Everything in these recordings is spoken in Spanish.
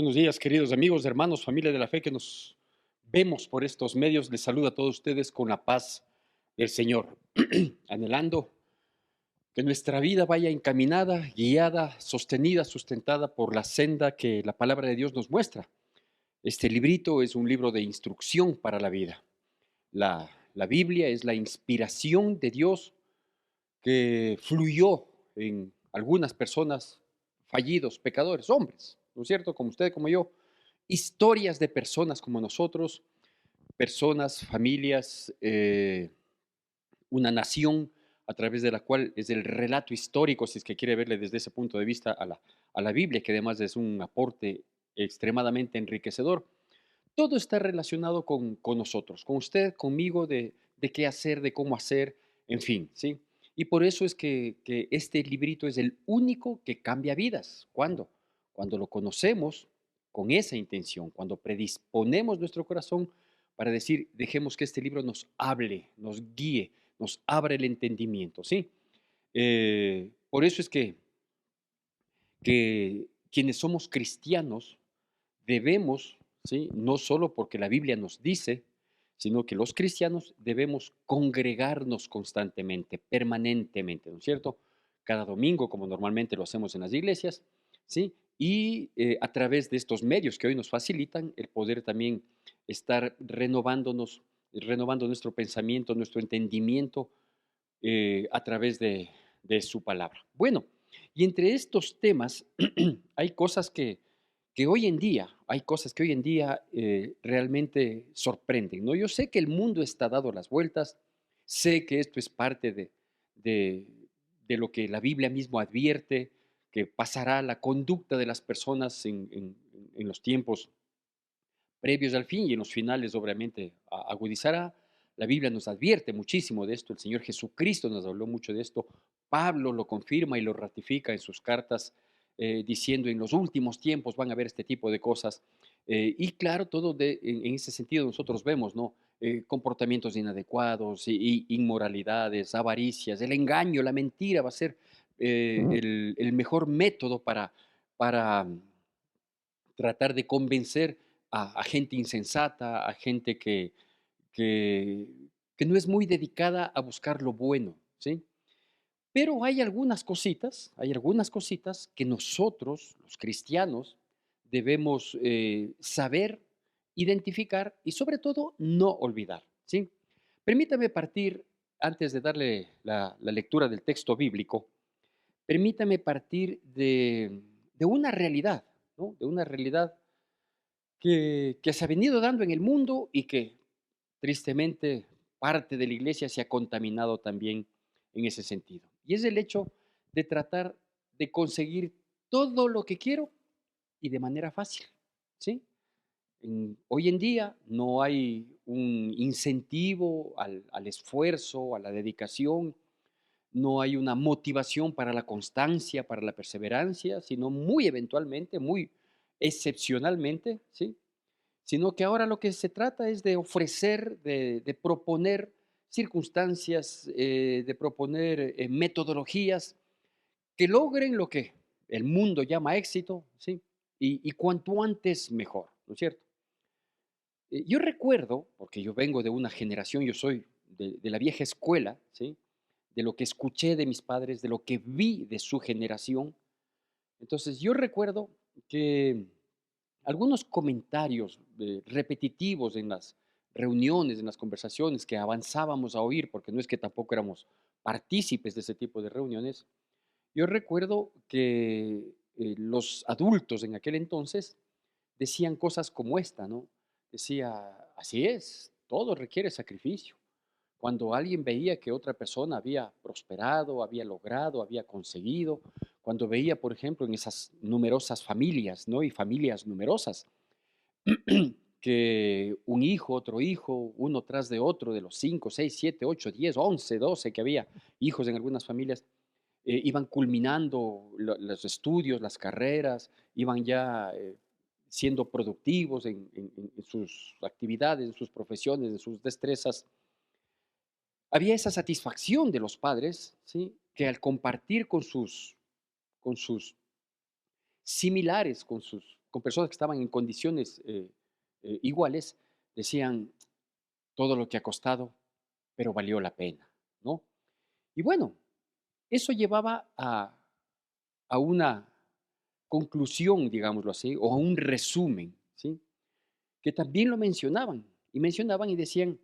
Buenos días, queridos amigos, hermanos, familia de la fe que nos vemos por estos medios. Les saludo a todos ustedes con la paz del Señor, anhelando que nuestra vida vaya encaminada, guiada, sostenida, sustentada por la senda que la palabra de Dios nos muestra. Este librito es un libro de instrucción para la vida. La Biblia es la inspiración de Dios que fluyó en algunas personas fallidos, pecadores, hombres, ¿no es cierto? Como usted, como yo, historias de personas como nosotros, personas, familias, una nación a través de la cual es el relato histórico, si es que quiere verle desde ese punto de vista a la Biblia, que además es un aporte extremadamente enriquecedor. Todo está relacionado con nosotros, con usted, conmigo, de qué hacer, de cómo hacer, en fin, ¿sí? Y por eso es que este librito es el único que cambia vidas. ¿Cuándo? Cuando lo conocemos con esa intención, cuando predisponemos nuestro corazón para decir, dejemos que este libro nos hable, nos guíe, nos abra el entendimiento, ¿sí? Por eso es que quienes somos cristianos debemos, ¿sí? No solo porque la Biblia nos dice, sino que los cristianos debemos congregarnos constantemente, permanentemente, ¿no es cierto? Cada domingo, como normalmente lo hacemos en las iglesias, ¿sí? Y a través de estos medios que hoy nos facilitan, el poder también estar renovándonos, renovando nuestro pensamiento, nuestro entendimiento a través de su palabra. Bueno, y entre estos temas hay cosas que hoy en día, hay cosas que hoy en día realmente sorprenden, ¿no? Yo sé que el mundo está dado las vueltas, sé que esto es parte de, de lo que la Biblia mismo advierte, que pasará la conducta de las personas en los tiempos previos al fin y en los finales, obviamente, agudizará. La Biblia nos advierte muchísimo de esto, el Señor Jesucristo nos habló mucho de esto, Pablo lo confirma y lo ratifica en sus cartas, diciendo en los últimos tiempos van a haber este tipo de cosas. Y claro, todo en ese sentido nosotros vemos, ¿no? Comportamientos inadecuados, y inmoralidades, avaricias, el engaño, la mentira va a ser el mejor método para tratar de convencer a gente insensata, a gente que, que no es muy dedicada a buscar lo bueno, ¿sí? Pero hay algunas cositas que nosotros, los cristianos, debemos saber, identificar y sobre todo no olvidar, ¿sí? Permítame partir, antes de darle la lectura del texto bíblico, permítame partir de una realidad, ¿no? De una realidad que se ha venido dando en el mundo y que tristemente parte de la iglesia se ha contaminado también en ese sentido. Y es el hecho de tratar de conseguir todo lo que quiero y de manera fácil, ¿sí? Hoy en día no hay un incentivo al esfuerzo, a la dedicación, no hay una motivación para la constancia, para la perseverancia, sino muy eventualmente, muy excepcionalmente, ¿sí? Sino que ahora lo que se trata es de ofrecer, de proponer circunstancias, de proponer metodologías que logren lo que el mundo llama éxito, ¿sí? Y cuanto antes mejor, ¿no es cierto? Yo recuerdo, porque yo vengo de una generación, yo soy de la vieja escuela, ¿sí? De lo que escuché de mis padres, de lo que vi de su generación. Entonces yo recuerdo que algunos comentarios repetitivos en las reuniones, en las conversaciones que avanzábamos a oír, porque no es que tampoco éramos partícipes de ese tipo de reuniones, yo recuerdo que los adultos en aquel entonces decían cosas como esta, ¿no? Decía, así es, todo requiere sacrificio. Cuando alguien veía que otra persona había prosperado, había logrado, había conseguido, cuando veía, por ejemplo, en esas numerosas familias, ¿no? Y familias numerosas, que un hijo, otro hijo, uno tras de otro, de los 5, 6, 7, 8, 10, 11, 12 que había hijos en algunas familias, iban culminando los estudios, las carreras, iban ya siendo productivos en sus actividades, en sus profesiones, en sus destrezas. Había esa satisfacción de los padres, ¿sí? Que al compartir con sus similares, con sus con personas que estaban en condiciones iguales, decían, todo lo que ha costado, pero valió la pena, ¿no? Y bueno, eso llevaba a una conclusión, digámoslo así, o a un resumen, ¿sí? Que también lo mencionaban y decían,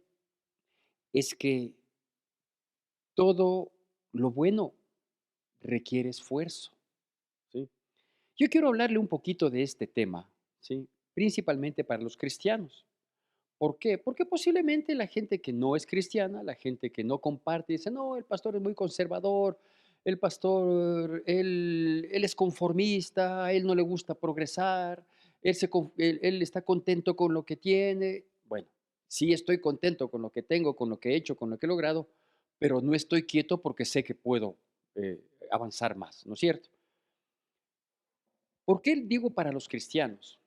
es que todo lo bueno requiere esfuerzo, ¿sí? Yo quiero hablarle un poquito de este tema, ¿sí? Principalmente para los cristianos. ¿Por qué? Porque posiblemente la gente que no es cristiana, la gente que no comparte, dice, no, el pastor es muy conservador, el pastor, él es conformista, a él no le gusta progresar, él está contento con lo que tiene. Bueno, sí estoy contento con lo que tengo, con lo que he hecho, con lo que he logrado, pero no estoy quieto porque sé que puedo avanzar más, ¿no es cierto? ¿Por qué digo para los cristianos?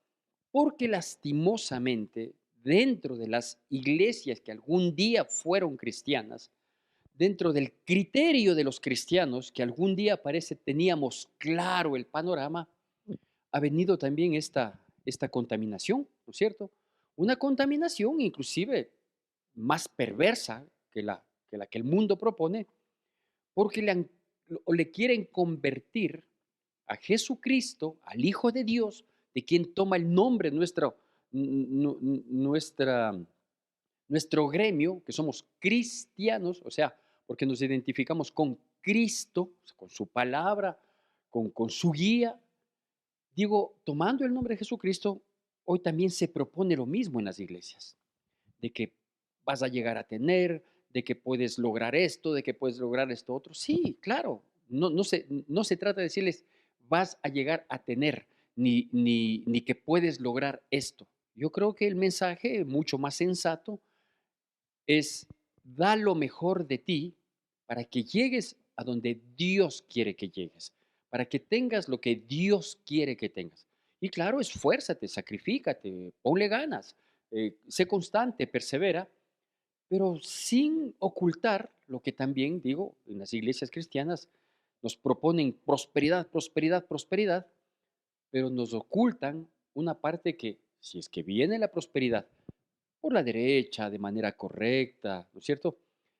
Porque lastimosamente, dentro de las iglesias que algún día fueron cristianas, dentro del criterio de los cristianos que algún día parece teníamos claro el panorama, ha venido también esta contaminación, ¿no es cierto? Una contaminación inclusive más perversa que el mundo propone, porque le quieren convertir a Jesucristo, al Hijo de Dios, de quien toma el nombre nuestra, nuestro gremio, que somos cristianos, o sea, porque nos identificamos con Cristo, con su palabra, con su guía. Digo, tomando el nombre de Jesucristo, hoy también se propone lo mismo en las iglesias, de que vas a llegar a tener, de que puedes lograr esto, de que puedes lograr esto otro. Sí, claro, no se trata de decirles vas a llegar a tener, ni que puedes lograr esto. Yo creo que el mensaje mucho más sensato es da lo mejor de ti para que llegues a donde Dios quiere que llegues, para que tengas lo que Dios quiere que tengas. Y claro, esfuérzate, sacrifícate, ponle ganas, sé constante, persevera, pero sin ocultar lo que también digo en las iglesias cristianas nos proponen prosperidad, prosperidad, prosperidad, pero nos ocultan una parte que si es que viene la prosperidad por la derecha, de manera correcta, ¿no es cierto?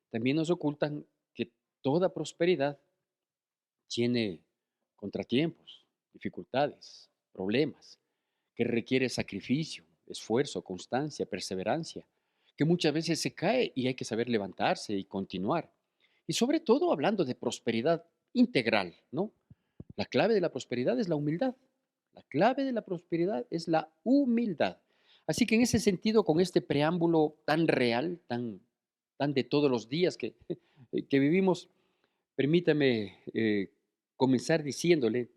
También nos ocultan que toda prosperidad tiene contratiempos, dificultades, problemas, que requiere sacrificio, esfuerzo, constancia, perseverancia, que muchas veces se cae y hay que saber levantarse y continuar. Y sobre todo hablando de prosperidad integral, ¿no? La clave de la prosperidad es la humildad. La clave de la prosperidad es la humildad. Así que en ese sentido, con este preámbulo tan real, tan de todos los días que vivimos, permítame comenzar diciéndole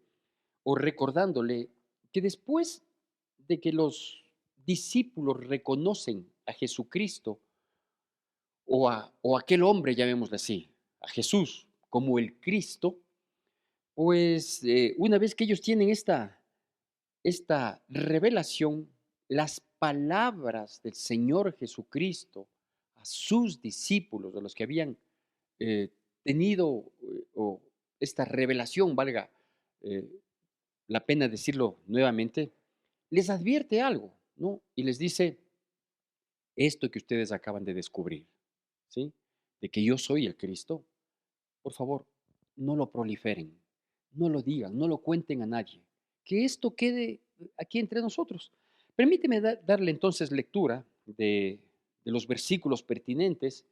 o recordándole que después de que los discípulos reconocen a Jesucristo o aquel hombre, llamémosle así, a Jesús como el Cristo, pues una vez que ellos tienen esta revelación, las palabras del Señor Jesucristo a sus discípulos, a los que habían eh, tenido o esta revelación, valga eh, la pena decirlo nuevamente, les advierte algo, ¿no? Y les dice, esto que ustedes acaban de descubrir, ¿sí? De que yo soy el Cristo, por favor, no lo proliferen, no lo digan, no lo cuenten a nadie, que esto quede aquí entre nosotros. Permíteme darle entonces lectura de los versículos pertinentes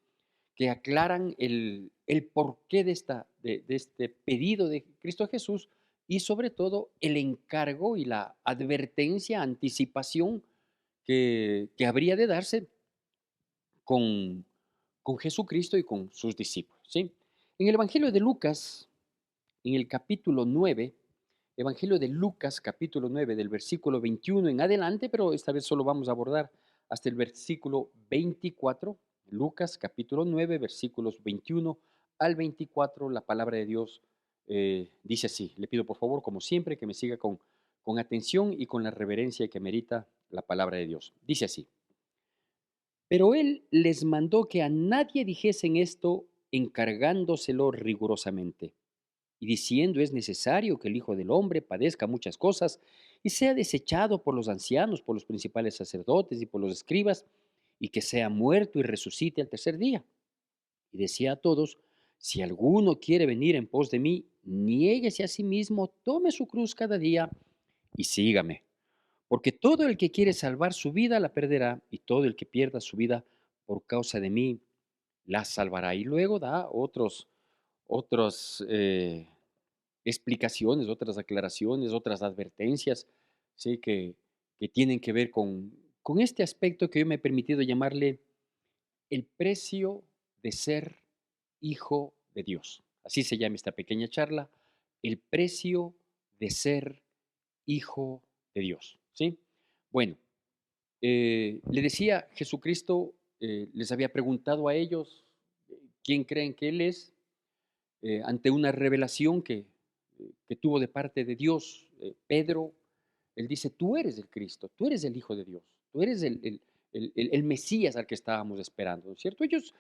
que aclaran el porqué de este pedido de Cristo Jesús y sobre todo el encargo y la advertencia, anticipación que habría de darse con, con Jesucristo y con sus discípulos. ¿Sí? En el Evangelio de Lucas, en el capítulo 9, Evangelio de Lucas, capítulo 9, del versículo 21 en adelante, pero esta vez solo vamos a abordar hasta el versículo 24. Lucas, capítulo 9, versículos 21 al 24, la palabra de Dios dice así. Le pido por favor, como siempre, que me siga con atención y con la reverencia que merita la palabra de Dios. Dice así. Pero él les mandó que a nadie dijesen esto, encargándoselo rigurosamente y diciendo es necesario que el Hijo del Hombre padezca muchas cosas y sea desechado por los ancianos, por los principales sacerdotes y por los escribas, y que sea muerto y resucite al tercer día. Y decía a todos, si alguno quiere venir en pos de mí, niéguese a sí mismo, tome su cruz cada día y sígame. Porque todo el que quiere salvar su vida la perderá, y todo el que pierda su vida por causa de mí la salvará. Y luego da otras explicaciones, otras aclaraciones, otras advertencias, ¿sí? Que tienen que ver con este aspecto que yo me he permitido llamarle el precio de ser hijo de Dios. Así se llama esta pequeña charla, el precio de ser hijo de Dios. ¿Sí? Bueno, le decía, Jesucristo les había preguntado a ellos quién creen que Él es, ante una revelación que tuvo de parte de Dios. Pedro, él dice, tú eres el Cristo, tú eres el Hijo de Dios, tú eres el Mesías al que estábamos esperando, ¿no es cierto? Ellos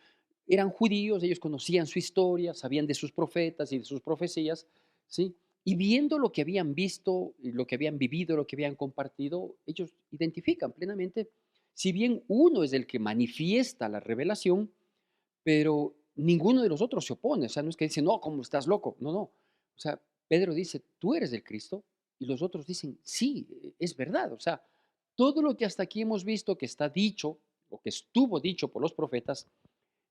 eran judíos, ellos conocían su historia, sabían de sus profetas y de sus profecías, ¿sí? Y viendo lo que habían visto, lo que habían vivido, lo que habían compartido, ellos identifican plenamente, si bien uno es el que manifiesta la revelación, pero ninguno de los otros se opone. O sea, no es que dice, no, ¿cómo estás loco? No, no. O sea, Pedro dice, tú eres el Cristo, y los otros dicen, sí, es verdad. O sea, todo lo que hasta aquí hemos visto que está dicho, o que estuvo dicho por los profetas,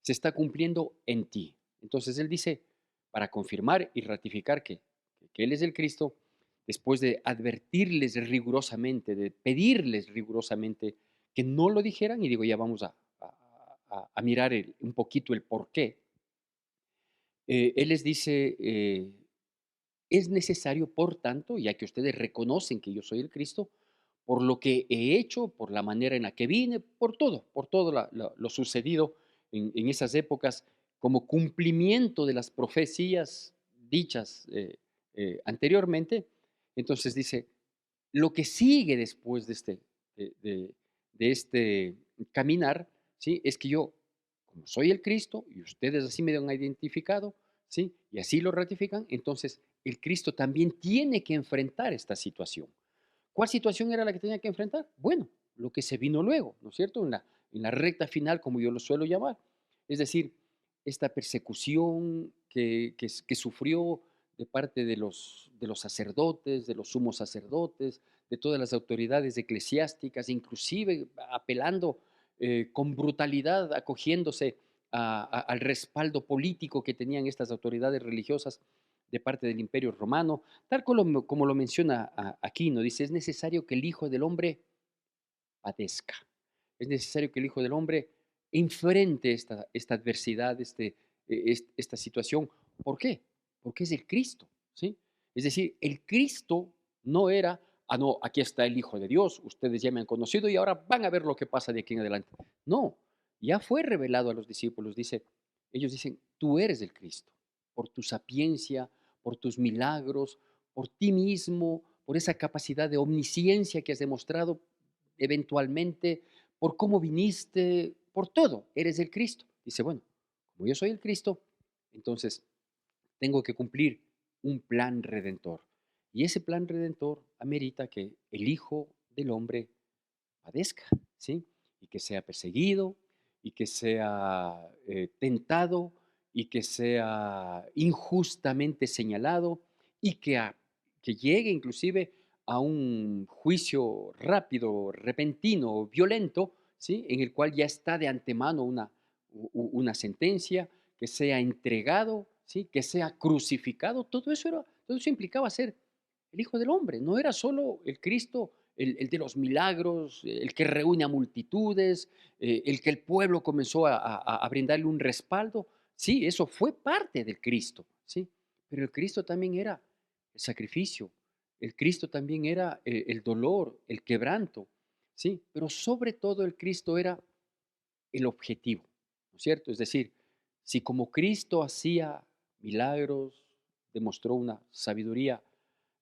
se está cumpliendo en ti. Entonces él dice, para confirmar y ratificar que Él es el Cristo, después de advertirles rigurosamente, de pedirles rigurosamente que no lo dijeran, y digo, ya vamos a mirar un poquito el por qué, Él les dice, es necesario, por tanto, ya que ustedes reconocen que yo soy el Cristo, por lo que he hecho, por la manera en la que vine, por todo lo sucedido en esas épocas, como cumplimiento de las profecías dichas anteriormente. Entonces dice, lo que sigue después de, de- de este caminar, ¿sí? Es que yo, como soy el Cristo, y ustedes así me han identificado, ¿sí? Y así lo ratifican, entonces el Cristo también tiene que enfrentar esta situación. ¿Cuál situación era la que tenía que enfrentar? Bueno, lo que se vino luego, ¿no es cierto? En la recta final, como yo lo suelo llamar. Es decir, esta persecución que sufrió de parte de los sacerdotes, de los sumos sacerdotes, de todas las autoridades eclesiásticas, inclusive apelando con brutalidad, acogiéndose al respaldo político que tenían estas autoridades religiosas de parte del Imperio Romano, tal como lo menciona aquí, ¿no? Dice, es necesario que el Hijo del Hombre padezca. Es necesario que el Hijo del Hombre enfrente esta adversidad, esta situación. ¿Por qué? Porque es el Cristo, ¿sí? Es decir, el Cristo no era, no, aquí está el Hijo de Dios, ustedes ya me han conocido y ahora van a ver lo que pasa de aquí en adelante. No, ya fue revelado a los discípulos, ellos dicen, tú eres el Cristo, por tu sapiencia, por tus milagros, por ti mismo, por esa capacidad de omnisciencia que has demostrado eventualmente, por cómo viniste, por todo, eres el Cristo. Dice, bueno, como yo soy el Cristo, entonces tengo que cumplir un plan redentor. Y ese plan redentor amerita que el Hijo del Hombre padezca, ¿sí? Y que sea perseguido, y que sea tentado, y que sea injustamente señalado, y que llegue inclusive a un juicio rápido, repentino, violento, ¿sí? En el cual ya está de antemano una sentencia, que sea entregado, ¿sí? Que sea crucificado. Todo eso implicaba ser el Hijo del Hombre. No era solo el Cristo, el de los milagros, el que reúne a multitudes, el que el pueblo comenzó a brindarle un respaldo. Sí, eso fue parte del Cristo, ¿sí? Pero el Cristo también era el sacrificio, el Cristo también era el dolor, el quebranto, ¿sí? Pero sobre todo el Cristo era el objetivo, ¿no es cierto? Es decir, si como Cristo hacía milagros, demostró una sabiduría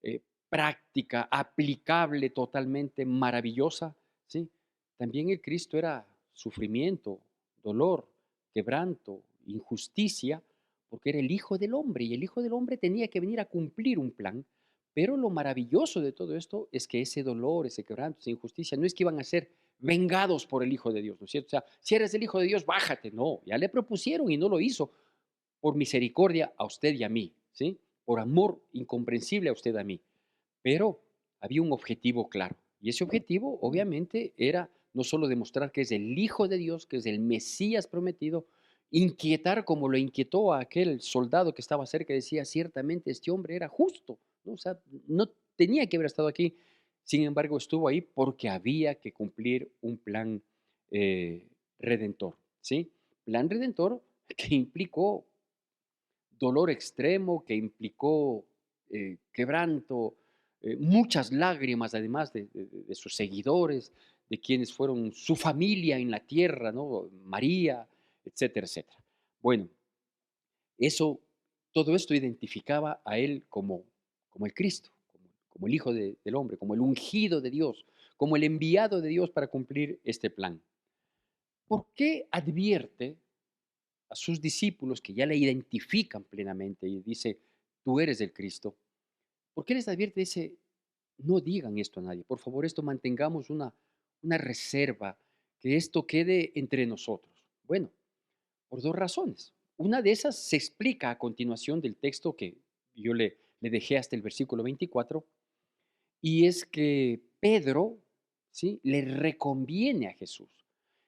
eh, práctica, aplicable, totalmente maravillosa, ¿sí? También el Cristo era sufrimiento, dolor, quebranto, injusticia, porque era el Hijo del Hombre y el Hijo del Hombre tenía que venir a cumplir un plan, Pero lo maravilloso de todo esto es que ese dolor, ese quebranto, esa injusticia, no es que iban a ser vengados por el Hijo de Dios, ¿no es cierto? O sea, si eres el Hijo de Dios, bájate. No, ya le propusieron y no lo hizo por misericordia a usted y a mí, ¿sí? Por amor incomprensible a usted y a mí. Pero había un objetivo claro. Y ese objetivo, obviamente, era no solo demostrar que es el Hijo de Dios, que es el Mesías prometido, inquietar como lo inquietó a aquel soldado que estaba cerca y decía, ciertamente este hombre era justo, ¿no? O sea, no tenía que haber estado aquí, sin embargo estuvo ahí porque había que cumplir un plan eh, redentor, ¿sí? Plan redentor que implicó dolor extremo, que implicó quebranto, muchas lágrimas además de sus seguidores, de quienes fueron su familia en la tierra, ¿no? María, etcétera, etcétera. Bueno, eso, todo esto identificaba a él como el Cristo, como el Hijo del Hombre, como el ungido de Dios, como el enviado de Dios para cumplir este plan. ¿Por qué advierte a sus discípulos que ya le identifican plenamente y dice, tú eres el Cristo? ¿Por qué les advierte? Dice, no digan esto a nadie. Por favor, esto mantengamos una reserva, que esto quede entre nosotros. Bueno, por dos razones. Una de esas se explica a continuación del texto que yo le dejé hasta el versículo 24, y es que Pedro, ¿sí? Le reconviene a Jesús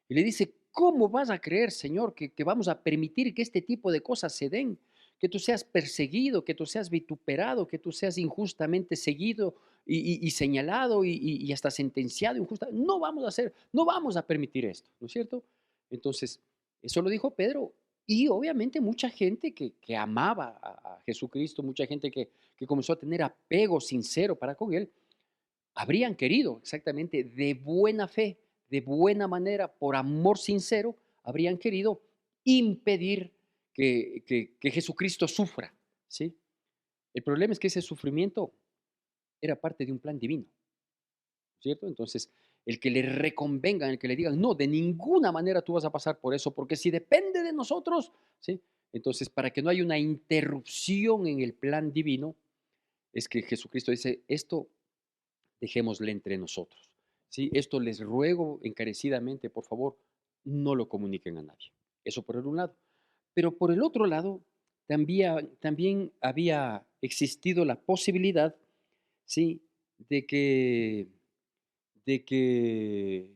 y le dice, ¿cómo vas a creer, Señor, que vamos a permitir que este tipo de cosas se den? Que tú seas perseguido, que tú seas vituperado, que tú seas injustamente seguido y señalado y hasta sentenciado injustamente. No vamos a hacer, no vamos a permitir esto, ¿no es cierto? Entonces, eso lo dijo Pedro. Y obviamente mucha gente que amaba a Jesucristo, mucha gente que comenzó a tener apego sincero para con él, habrían querido exactamente de buena fe, de buena manera, por amor sincero, habrían querido impedir que Jesucristo sufra, ¿sí? El problema es que ese sufrimiento era parte de un plan divino, ¿cierto? Entonces, el que le reconvengan, el que le digan, no, de ninguna manera tú vas a pasar por eso, porque si depende de nosotros, ¿sí? Entonces, para que no haya una interrupción en el plan divino, es que Jesucristo dice, esto dejémosle entre nosotros. ¿Sí? Esto les ruego encarecidamente, por favor, no lo comuniquen a nadie. Eso por un lado. Pero por el otro lado, también había existido la posibilidad, ¿sí? de que, de que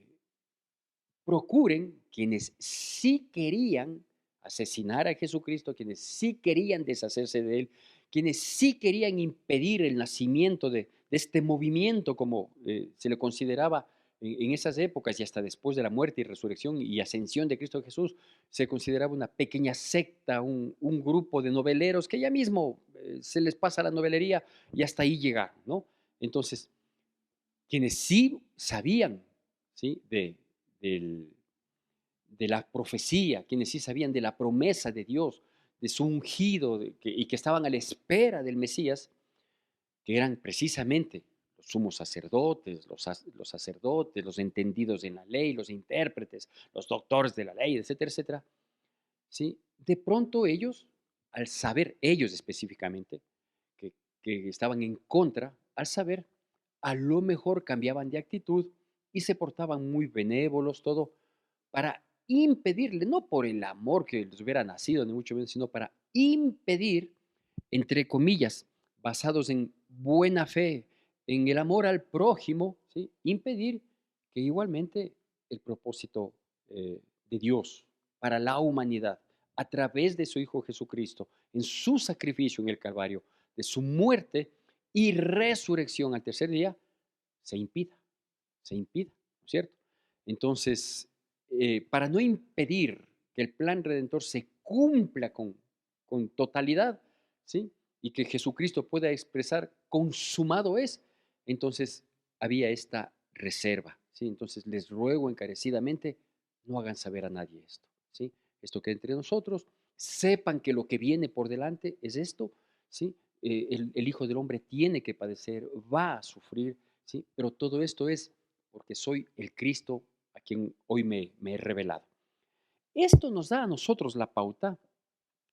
procuren quienes sí querían asesinar a Jesucristo, quienes sí querían deshacerse de él, quienes sí querían impedir el nacimiento de este movimiento, como se le consideraba en esas épocas y hasta después de la muerte y resurrección y ascensión de Cristo Jesús, se consideraba una pequeña secta, un grupo de noveleros que ya mismo se les pasa la novelería y hasta ahí llegaron, ¿no? Entonces, quienes sí sabían, ¿sí? Del, de la profecía, quienes sí sabían de la promesa de Dios, de su ungido y que estaban a la espera del Mesías, que eran precisamente los sumos sacerdotes, los sacerdotes, los entendidos en la ley, los intérpretes, los doctores de la ley, etcétera, etcétera. ¿Sí? De pronto ellos, al saber, ellos específicamente, que, que estaban en contra, al saber, a lo mejor cambiaban de actitud y se portaban muy benévolos, todo, para impedirle, no por el amor que les hubiera nacido, ni mucho menos, sino para impedir, entre comillas, basados en buena fe, en el amor al prójimo, ¿sí? Impedir que igualmente el propósito de Dios para la humanidad, a través de su Hijo Jesucristo, en su sacrificio en el Calvario, de su muerte y resurrección al tercer día, se impida, se impida, ¿no es cierto? Entonces, para no impedir que el plan redentor se cumpla con totalidad, ¿sí? Y que Jesucristo pueda expresar, consumado es, entonces había esta reserva, ¿sí? Entonces les ruego encarecidamente, no hagan saber a nadie esto, ¿sí? Esto que entre nosotros, sepan que lo que viene por delante es esto, ¿sí? El Hijo del Hombre tiene que padecer, va a sufrir, ¿sí? Pero todo esto es porque soy el Cristo a quien hoy me he revelado. Esto nos da a nosotros la pauta,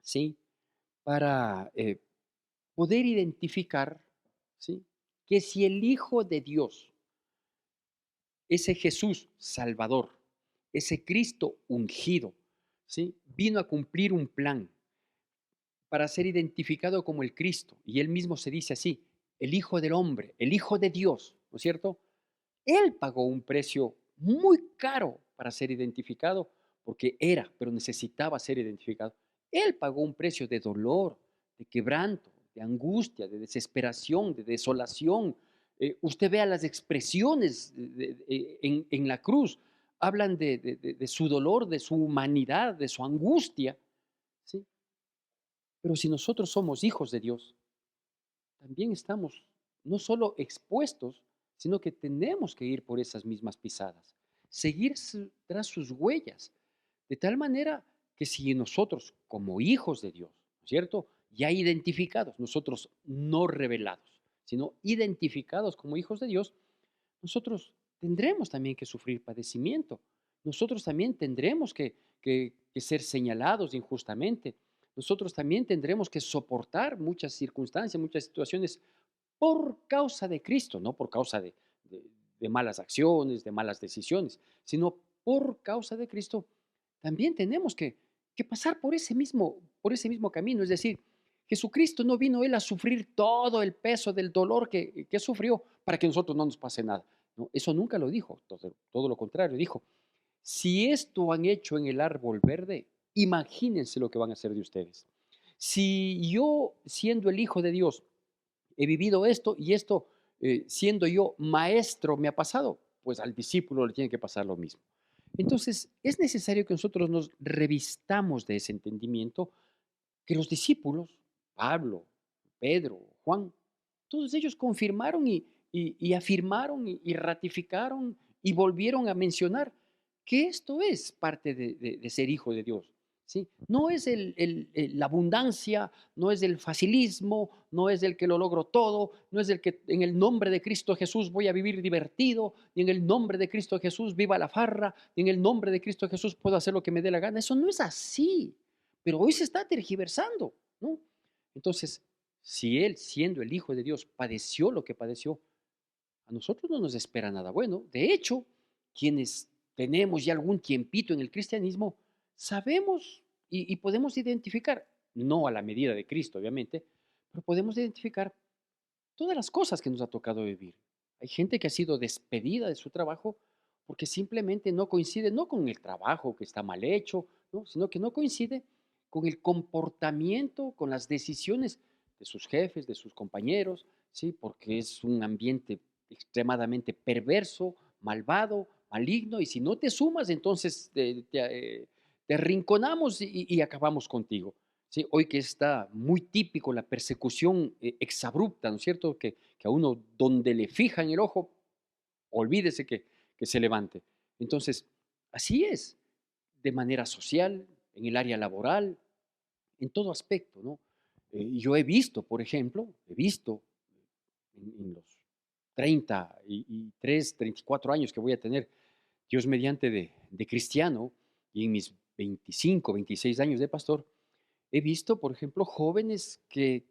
¿sí? Para poder identificar, ¿sí? que si el Hijo de Dios, ese Jesús Salvador, ese Cristo ungido, ¿sí? Vino a cumplir un plan para ser identificado como el Cristo, y él mismo se dice así, el Hijo del Hombre, el Hijo de Dios, ¿no es cierto? Él pagó un precio muy caro para ser identificado, porque era, pero necesitaba ser identificado. Él pagó un precio de dolor, de quebranto, de angustia, de desesperación, de desolación. Usted vea las expresiones en la cruz, hablan de su dolor, de su humanidad, de su angustia, ¿sí? Pero si nosotros somos hijos de Dios, también estamos no solo expuestos, sino que tenemos que ir por esas mismas pisadas, seguir tras sus huellas, de tal manera que si nosotros, como hijos de Dios, ¿no es cierto? Ya identificados, nosotros no revelados, sino identificados como hijos de Dios, nosotros tendremos también que sufrir padecimiento. Nosotros también tendremos que ser señalados injustamente. Nosotros también tendremos que soportar muchas circunstancias, muchas situaciones por causa de Cristo, no por causa de malas acciones, de malas decisiones, sino por causa de Cristo. También tenemos que pasar por ese mismo camino. Es decir, Jesucristo no vino él a sufrir todo el peso del dolor que sufrió para que nosotros no nos pase nada. No, eso nunca lo dijo, todo lo contrario, dijo, si esto han hecho en el árbol verde, imagínense lo que van a hacer de ustedes. Si yo, siendo el Hijo de Dios, he vivido esto y esto, siendo yo maestro, me ha pasado, pues al discípulo le tiene que pasar lo mismo. Entonces, es necesario que nosotros nos revistamos de ese entendimiento que los discípulos, Pablo, Pedro, Juan, todos ellos confirmaron y afirmaron y ratificaron y volvieron a mencionar que esto es parte de ser hijo de Dios. ¿Sí? No es la abundancia, no es el facilismo, no es el que lo logro todo, no es el que en el nombre de Cristo Jesús voy a vivir divertido, ni en el nombre de Cristo Jesús viva la farra, ni en el nombre de Cristo Jesús puedo hacer lo que me dé la gana. Eso no es así, pero hoy se está tergiversando, ¿no? Entonces, si Él, siendo el Hijo de Dios, padeció lo que padeció, a nosotros no nos espera nada bueno. De hecho, quienes tenemos ya algún tiempito en el cristianismo, sabemos y podemos identificar, no a la medida de Cristo, obviamente, pero podemos identificar todas las cosas que nos ha tocado vivir. Hay gente que ha sido despedida de su trabajo porque simplemente no coincide, no con el trabajo que está mal hecho, ¿no? Sino que no coincide con el comportamiento, con las decisiones de sus jefes, de sus compañeros, ¿sí? Porque es un ambiente extremadamente perverso, malvado, maligno, y si no te sumas, entonces te arrinconamos y acabamos contigo. Sí, hoy que está muy típico la persecución exabrupta, ¿no es cierto? Que a uno donde le fijan el ojo, olvídese que se levante. Entonces, así es, de manera social, en el área laboral, en todo aspecto, ¿no? Yo he visto, por ejemplo, he visto en los 33, 34 años que voy a tener, Dios mediante de cristiano, y en mis 25, 26 años de pastor, he visto, por ejemplo, jóvenes que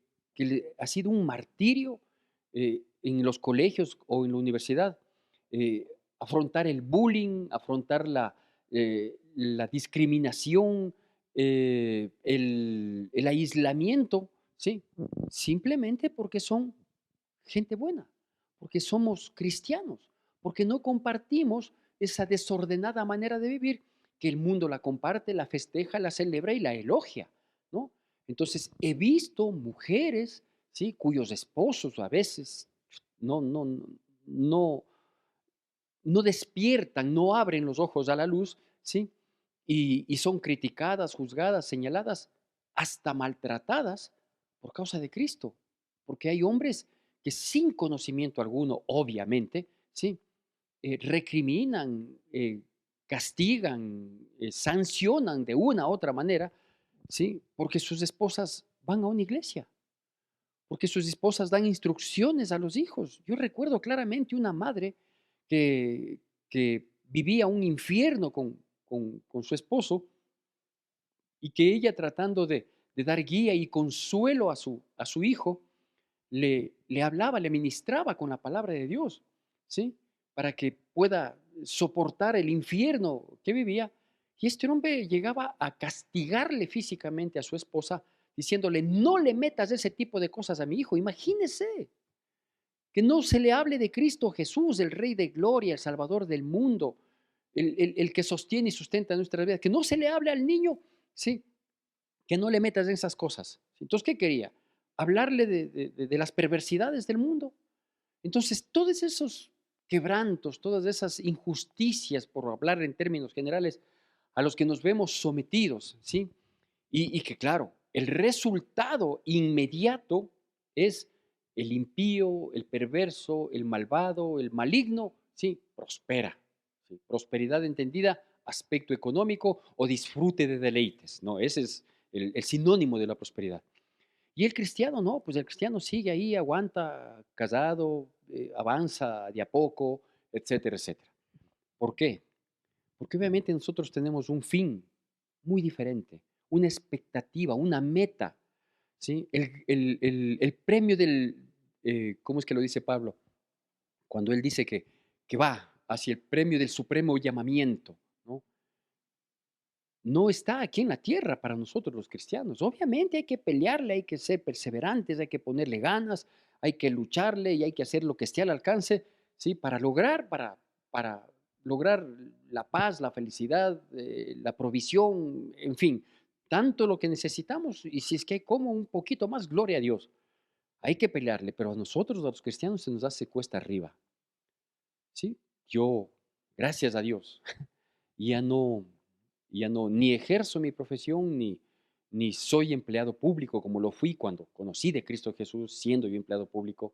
ha sido un martirio en los colegios o en la universidad, afrontar el bullying, afrontar la discriminación, el aislamiento, ¿sí? Simplemente porque son gente buena, porque somos cristianos, porque no compartimos esa desordenada manera de vivir que el mundo la comparte, la festeja, la celebra y la elogia, ¿no? Entonces, he visto mujeres, ¿sí? Cuyos esposos a veces no, no, no, no despiertan, no abren los ojos a la luz, ¿sí? Y son criticadas, juzgadas, señaladas, hasta maltratadas por causa de Cristo. Porque hay hombres que sin conocimiento alguno, obviamente, ¿sí? Recriminan, castigan, sancionan de una u otra manera, ¿sí? Porque sus esposas van a una iglesia, porque sus esposas dan instrucciones a los hijos. Yo recuerdo claramente una madre que vivía un infierno con su esposo y que ella tratando de dar guía y consuelo a su hijo, le hablaba, le ministraba con la palabra de Dios, ¿sí? Para que pueda soportar el infierno que vivía. Y este hombre llegaba a castigarle físicamente a su esposa, diciéndole, no le metas ese tipo de cosas a mi hijo. Imagínese que no se le hable de Cristo Jesús, el Rey de Gloria, el Salvador del mundo, el que sostiene y sustenta nuestra vida, que no se le hable al niño, ¿sí? Que no le metas en esas cosas. Entonces, ¿qué quería? Hablarle de las perversidades del mundo. Entonces, todos esos quebrantos, todas esas injusticias, por hablar en términos generales, a los que nos vemos sometidos, ¿sí? Y que claro, el resultado inmediato es el impío, el perverso, el malvado, el maligno, ¿sí? Prospera. ¿Sí? Prosperidad entendida, aspecto económico o disfrute de deleites, ¿no? Ese es el sinónimo de la prosperidad. Y el cristiano no, pues el cristiano sigue ahí, aguanta, casado, avanza de a poco, etcétera, etcétera. ¿Por qué? Porque obviamente nosotros tenemos un fin muy diferente, una expectativa, una meta, ¿sí? El premio del, ¿cómo es que lo dice Pablo? Cuando él dice que va hacia el premio del supremo llamamiento, ¿no? No está aquí en la tierra para nosotros los cristianos. Obviamente hay que pelearle, hay que ser perseverantes, hay que ponerle ganas, hay que lucharle y hay que hacer lo que esté al alcance, ¿sí? Para lograr la paz, la felicidad, la provisión, en fin, tanto lo que necesitamos y si es que hay como un poquito más, gloria a Dios. Hay que pelearle, pero a nosotros, a los cristianos, se nos hace cuesta arriba, ¿sí? Yo, gracias a Dios, ya no, ya no, ni ejerzo mi profesión, ni soy empleado público como lo fui cuando conocí de Cristo Jesús, siendo yo empleado público,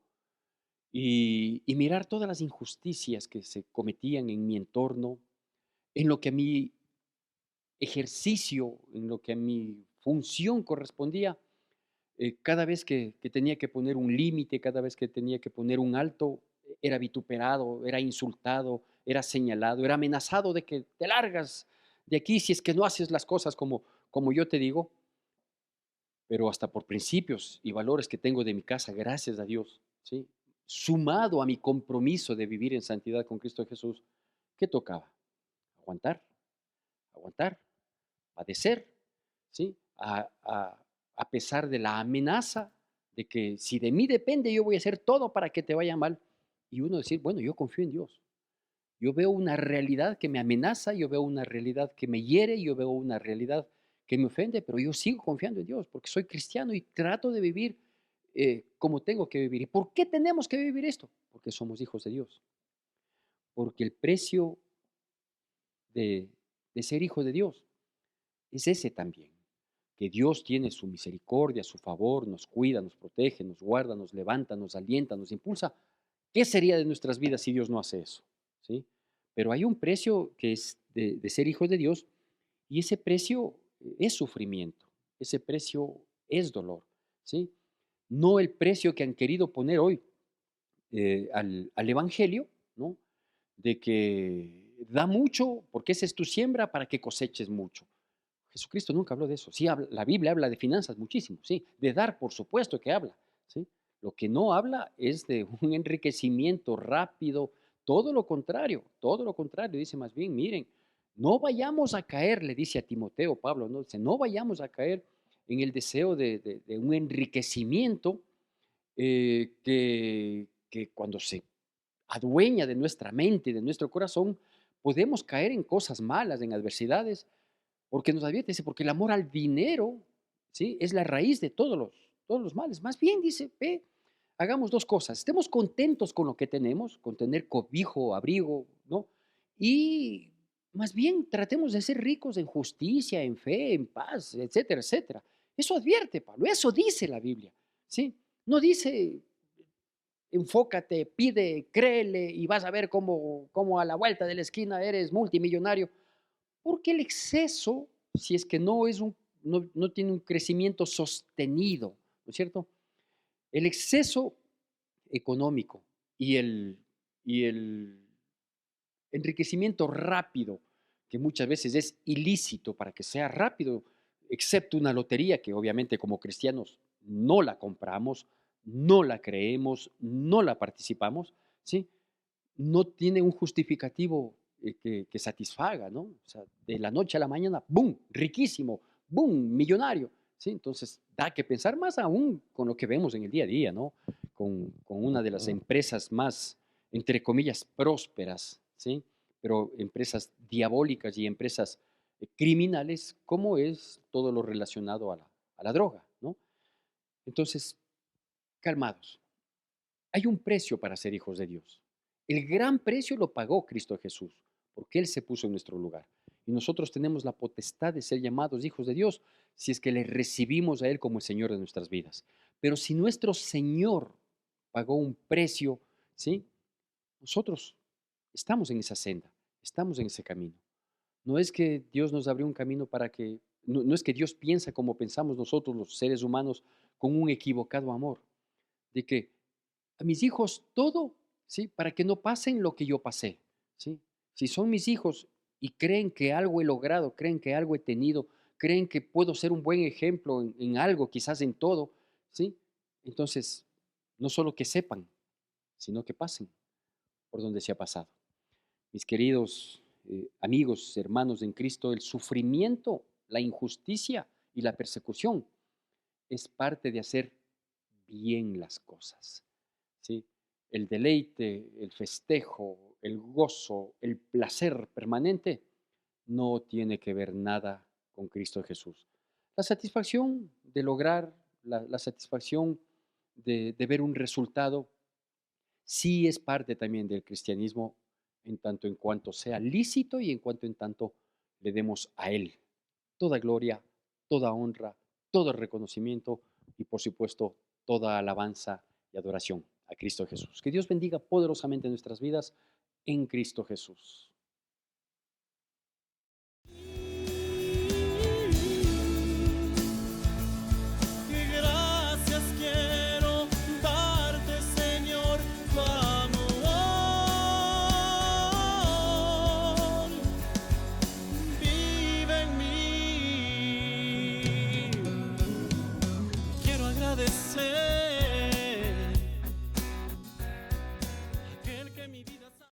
y mirar todas las injusticias que se cometían en mi entorno, en lo que a mi ejercicio, en lo que a mi función correspondía, cada vez que tenía que poner un límite, cada vez que tenía que poner un alto, era vituperado, era insultado, era señalado, era amenazado de que te largas de aquí si es que no haces las cosas como yo te digo, pero hasta por principios y valores que tengo de mi casa, gracias a Dios, ¿sí? Sumado a mi compromiso de vivir en santidad con Cristo Jesús, ¿qué tocaba? Aguantar, aguantar, padecer, ¿sí? A pesar de la amenaza de que si de mí depende, yo voy a hacer todo para que te vaya mal. Y uno decir, bueno, yo confío en Dios. Yo veo una realidad que me amenaza, yo veo una realidad que me hiere, yo veo una realidad que me ofende, pero yo sigo confiando en Dios porque soy cristiano y trato de vivir como tengo que vivir. ¿Y por qué tenemos que vivir esto? Porque somos hijos de Dios. Porque el precio de, de ser hijo de Dios es ese también, que Dios tiene su misericordia, su favor, nos cuida, nos protege, nos guarda, nos levanta, nos alienta, nos impulsa. ¿Qué sería de nuestras vidas si Dios no hace eso? ¿Sí? Pero hay un precio que es de ser hijos de Dios y ese precio es sufrimiento, ese precio es dolor, ¿sí? No el precio que han querido poner hoy al Evangelio, ¿no? De que da mucho porque esa es tu siembra para que coseches mucho. Jesucristo nunca habló de eso. Sí, la Biblia habla de finanzas muchísimo, sí, de dar, por supuesto que habla, ¿sí? Lo que no habla es de un enriquecimiento rápido, todo lo contrario, dice más bien, miren, no vayamos a caer, le dice a Timoteo Pablo, ¿no? Dice, no vayamos a caer en el deseo de un enriquecimiento que cuando se adueña de nuestra mente, de nuestro corazón, podemos caer en cosas malas, en adversidades, porque nos advierte, dice, porque el amor al dinero, ¿sí? Es la raíz de todos los males. Más bien, dice, ve, hagamos dos cosas. Estemos contentos con lo que tenemos, con tener cobijo, abrigo, ¿no? Y más bien tratemos de ser ricos en justicia, en fe, en paz, etcétera, etcétera. Eso advierte, Pablo, eso dice la Biblia, ¿sí? No dice, enfócate, pide, créele y vas a ver cómo a la vuelta de la esquina eres multimillonario. Porque el exceso, si es que no tiene un crecimiento sostenido, ¿no es cierto? El exceso económico y el enriquecimiento rápido, que muchas veces es ilícito para que sea rápido, excepto una lotería que obviamente como cristianos no la compramos, no la creemos, no la participamos, ¿sí? No tiene un justificativo que satisfaga, ¿no? O sea, de la noche a la mañana, ¡boom! Riquísimo, ¡boom! Millonario, ¿sí? Entonces, da que pensar más aún con lo que vemos en el día a día, ¿no? Con una de las empresas más, entre comillas, prósperas, ¿sí? Pero empresas diabólicas y empresas criminales, como es todo lo relacionado a la droga, ¿no? Entonces, calmados. Hay un precio para ser hijos de Dios. El gran precio lo pagó Cristo Jesús, porque Él se puso en nuestro lugar. Y nosotros tenemos la potestad de ser llamados hijos de Dios si es que le recibimos a Él como el Señor de nuestras vidas. Pero si nuestro Señor pagó un precio, ¿sí? Nosotros estamos en esa senda, estamos en ese camino. No es que Dios nos abrió un camino para que, no es que Dios piensa como pensamos nosotros los seres humanos con un equivocado amor, de que a mis hijos todo, ¿sí? Para que no pasen lo que yo pasé, ¿sí? Si son mis hijos y creen que algo he logrado, creen que algo he tenido, creen que puedo ser un buen ejemplo en algo, quizás en todo, ¿sí? Entonces, no solo que sepan, sino que pasen por donde se ha pasado. Mis queridos amigos, hermanos en Cristo, el sufrimiento, la injusticia y la persecución es parte de hacer bien las cosas, ¿sí? El deleite, el festejo, el gozo, el placer permanente no tiene que ver nada con Cristo Jesús. La satisfacción de lograr, la satisfacción de ver un resultado, sí es parte también del cristianismo en tanto en cuanto sea lícito y en cuanto en tanto le demos a Él toda gloria, toda honra, todo reconocimiento y por supuesto toda alabanza y adoración a Cristo Jesús. Que Dios bendiga poderosamente nuestras vidas en Cristo Jesús.